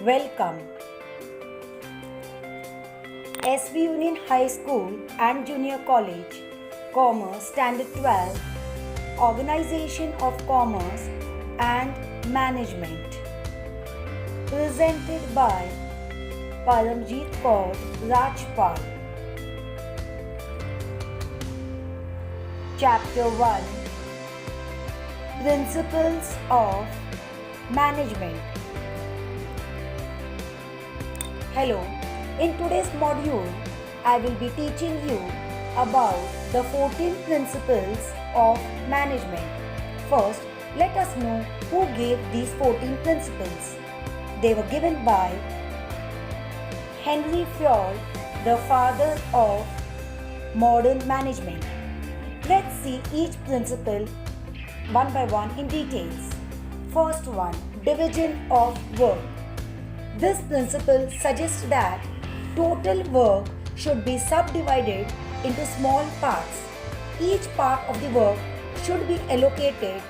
Welcome. SV Union High School and Junior College, Commerce Standard 12, Organization of Commerce and Management. Presented by Paramjeet Kaur Rajpal. Chapter 1, Principles of Management. Hello, in today's module, I will be teaching you about the 14 principles of management. First, let us know who gave these 14 principles. They were given by Henry Ford, the father of modern management. Let's see each principle one by one in details. First one, division of work. This principle suggests that total work should be subdivided into small parts. Each part of the work should be allocated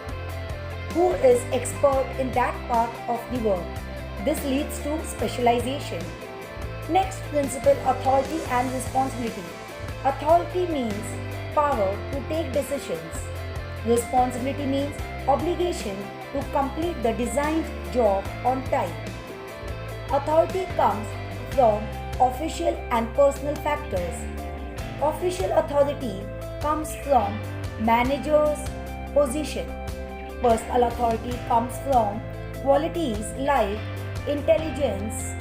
who is expert in that part of the work. This leads to specialization. Next principle, authority and responsibility. Authority means power to take decisions. Responsibility means obligation to complete the designed job on time. Authority comes from official and personal factors. Official authority comes from manager's position. Personal authority comes from qualities like intelligence,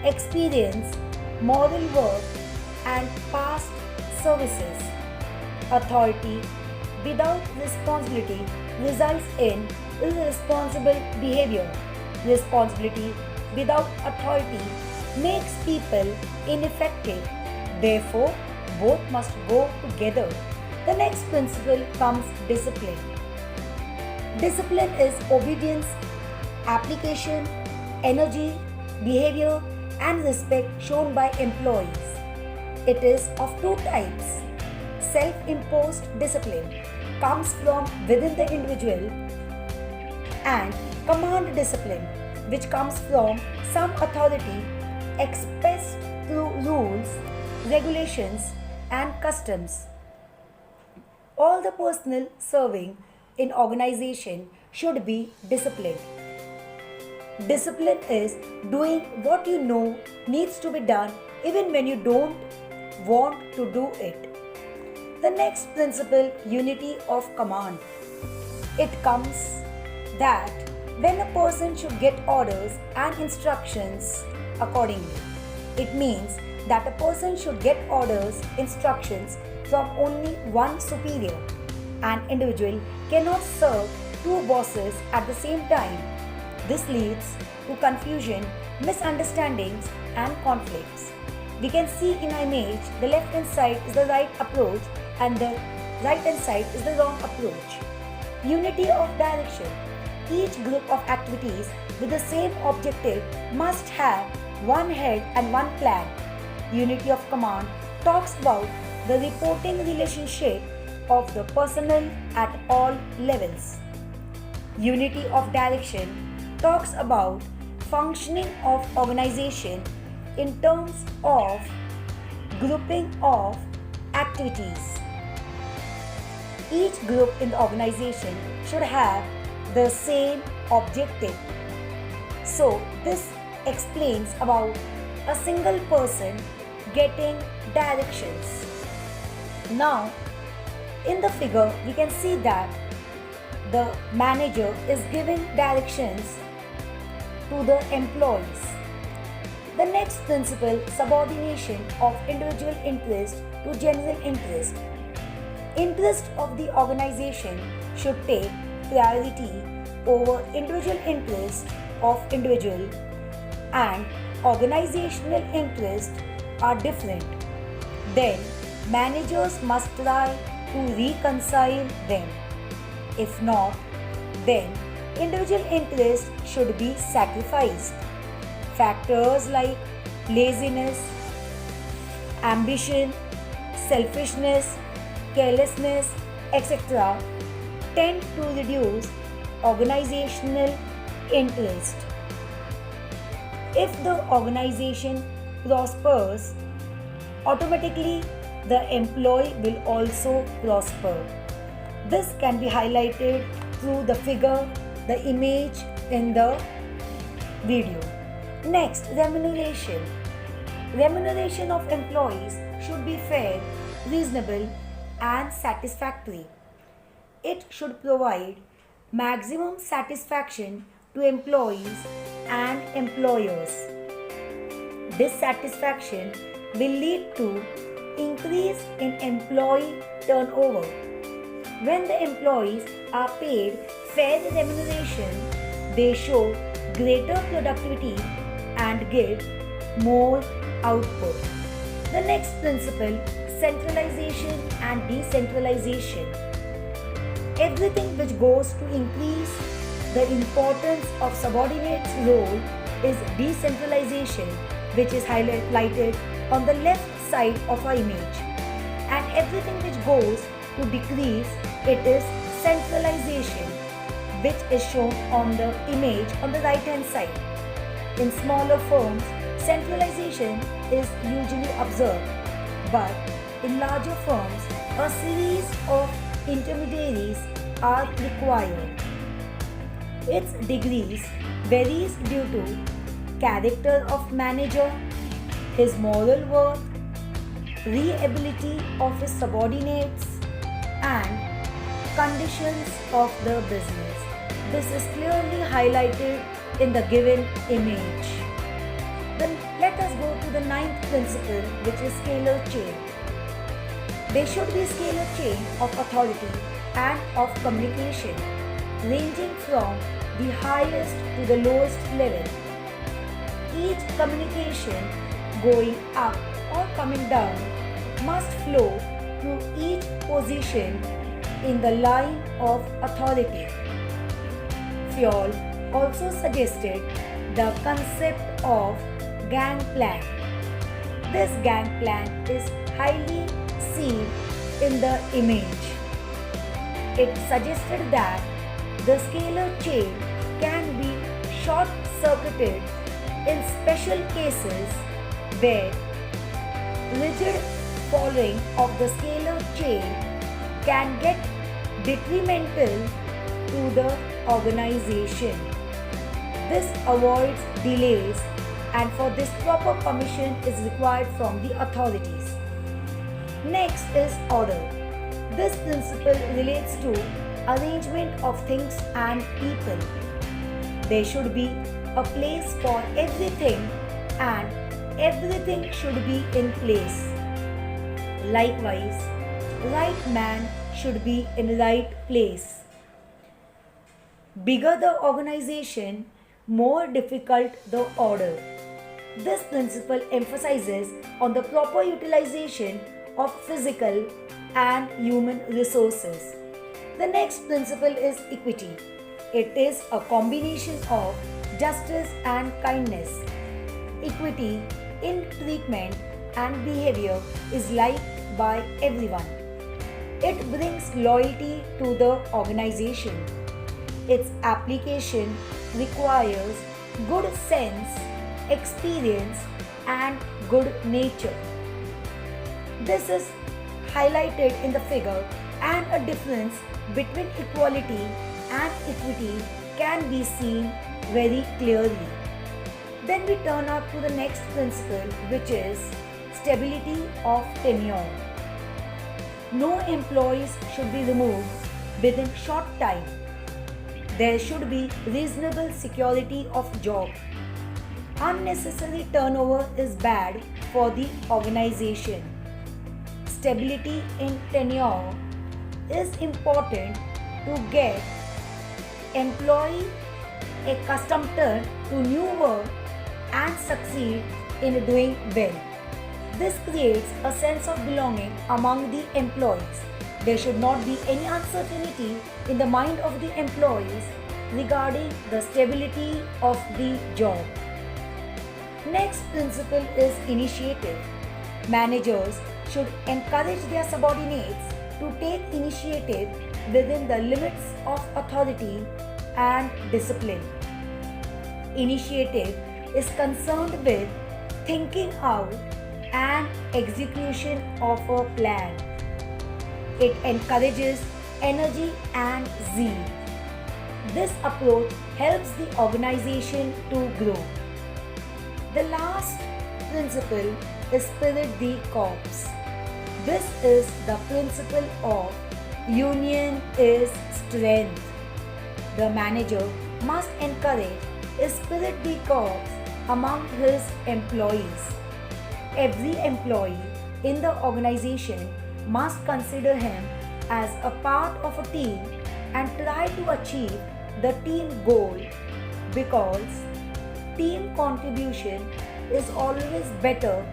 experience, moral worth, and past services. Authority without responsibility results in irresponsible behavior. Responsibility without authority makes people ineffective. Therefore, both must go together. The next principle comes discipline. Discipline is obedience, application, energy, behavior, and respect shown by employees. It is of two types. Self-imposed discipline comes from within the individual, and command discipline, which comes from some authority expressed through rules, regulations, and customs. All the personnel serving in organization should be disciplined. Discipline is doing what you know needs to be done even when you don't want to do it. The next principle, unity of command. It comes that when a person should get orders and instructions accordingly. It means that a person should get orders, instructions from only one superior. An individual cannot serve two bosses at the same time. This leads to confusion, misunderstandings, and conflicts. We can see in our image the left hand side is the right approach and the right hand side is the wrong approach. Unity of direction. Each group of activities with the same objective must have one head and one plan. Unity of command talks about the reporting relationship of the personnel at all levels. Unity of direction talks about functioning of organization in terms of grouping of activities. Each group in the organization should have the same objective. So this explains about a single person getting directions. Now, in the figure, we can see that the manager is giving directions to the employees. The next principle, subordination of individual interest to general interest. Interest of the organization should take priority over individual interest of individual, and organizational interests are different. Then managers must try to reconcile them. If not, then individual interests should be sacrificed. Factors like laziness, ambition, selfishness, carelessness, etc. tend to reduce organizational interest. If the organization prospers, automatically the employee will also prosper. This can be highlighted through the figure, the image in the video. Next, remuneration. Remuneration of employees should be fair, reasonable, and satisfactory. It should provide maximum satisfaction to employees and employers. Dissatisfaction will lead to increase in employee turnover. When the employees are paid fair remuneration, they show greater productivity and give more output. The next principle, centralization and decentralization. Everything which goes to increase the importance of subordinates' role is decentralization, which is highlighted on the left side of our image. And everything which goes to decrease, it is centralization, which is shown on the image on the right hand side. In smaller firms, centralization is usually observed, but in larger firms, a series of intermediaries are required. Its degrees varies due to character of manager, his moral worth, reliability of his subordinates, and conditions of the business. This is clearly highlighted in the given image. Then let us go to the ninth principle, which is scalar chain. There should be scalar chain of authority and of communication, ranging from the highest to the lowest level. Each communication going up or coming down must flow through each position in the line of authority. Froel also suggested the concept of gangplank. This gangplank is highly seen in the image. It suggested that the scalar chain can be short-circuited in special cases where rigid following of the scalar chain can get detrimental to the organization. This avoids delays, and for this proper permission is required from the authorities. Next is order. This principle relates to arrangement of things and people. There should be a place for everything and everything should be in place. Likewise, right man should be in right place. Bigger the organization, more difficult the order. This principle emphasizes on the proper utilization of physical and human resources. The next principle is equity. It is a combination of justice and kindness. Equity in treatment and behavior is liked by everyone. It brings loyalty to the organization. Its application requires good sense, experience, and good nature. This is highlighted in the figure, and a difference between equality and equity can be seen very clearly. Then we turn up to the next principle, which is stability of tenure. No employees should be removed within short time. There should be reasonable security of job. Unnecessary turnover is bad for the organization. Stability in tenure is important to get employee accustomed to new work and succeed in doing well. This creates a sense of belonging among the employees. There should not be any uncertainty in the mind of the employees regarding the stability of the job. Next principle is initiative. Managers should encourage their subordinates to take initiative within the limits of authority and discipline. Initiative is concerned with thinking out and execution of a plan. It encourages energy and zeal. This approach helps the organization to grow. The last principle is Spirit the Corps. This is the principle of union is strength. The manager must encourage a Spirit the Corps among his employees. Every employee in the organization must consider him as a part of a team and try to achieve the team goal, because team contribution is always better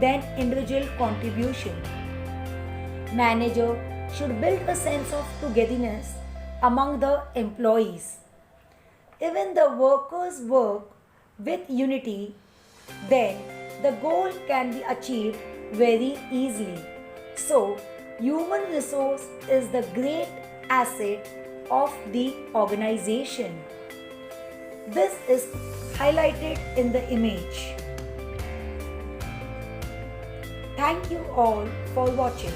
than individual contribution. Manager should build a sense of togetherness among the employees. Even the workers work with unity, then the goal can be achieved very easily. So, human resource is the great asset of the organization. This is highlighted in the image. Thank you all for watching.